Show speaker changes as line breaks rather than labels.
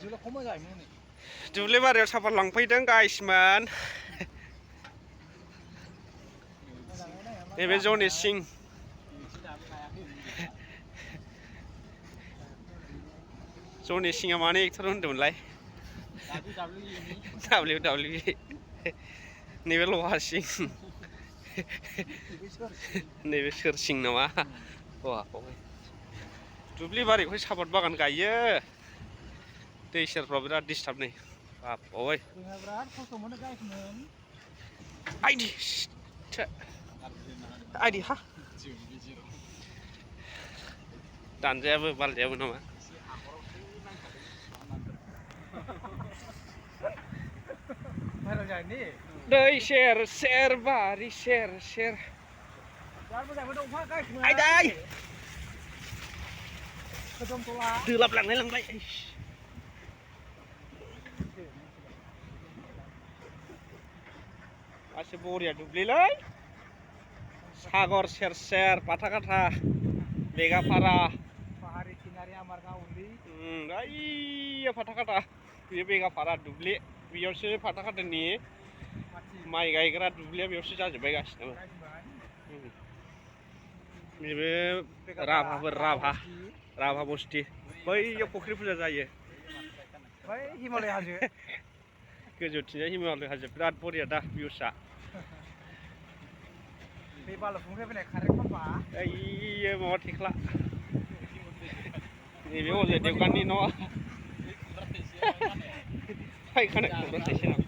दुब्लि बारियाव साफात लांफैदों गाइसमोन नैबे जनि सिं जनि सिंआ मानो एक्टर होनदोंमोनलाय WWE नैबे लहा सिं नैबे सोर सिं नामा दुब्लि बारिखौ साफात बागान गायो दै सेरफ्राव बिराद डिस्टार्ब नै बाप ओइ आइदि आइदि हा दानजायाबो बालजायाबो नामा दै सेर सेर बारि सेर सेर आइदाय दोलाबलांनाय लांबाय गासै बरिया दुब्लिलै सागर सेर सेर बाथाकाटा बेगापारा ओइ फाथाकाटा बे बेगापारा दुब्लि बेयावसो फाथाकाटानि माइ गायग्रा दुब्लिया बेयावसो जाजोब्बाय गासिबो नैबे राभाफोर राभा बस्ति बैयाव फुख्रि फुजा जायो बै हिमालय हाजो गोजौथिंजाय हिमालय हाजो बिराद बरिया दा भिउसआ बे बालुफुंनिफ्राय फैनाय कारेन्ट खाम्फा ओइयो माबा थेख्ला नैबे अजय देवगाननि न' फायखाना खुमब्रा थाइसे नामा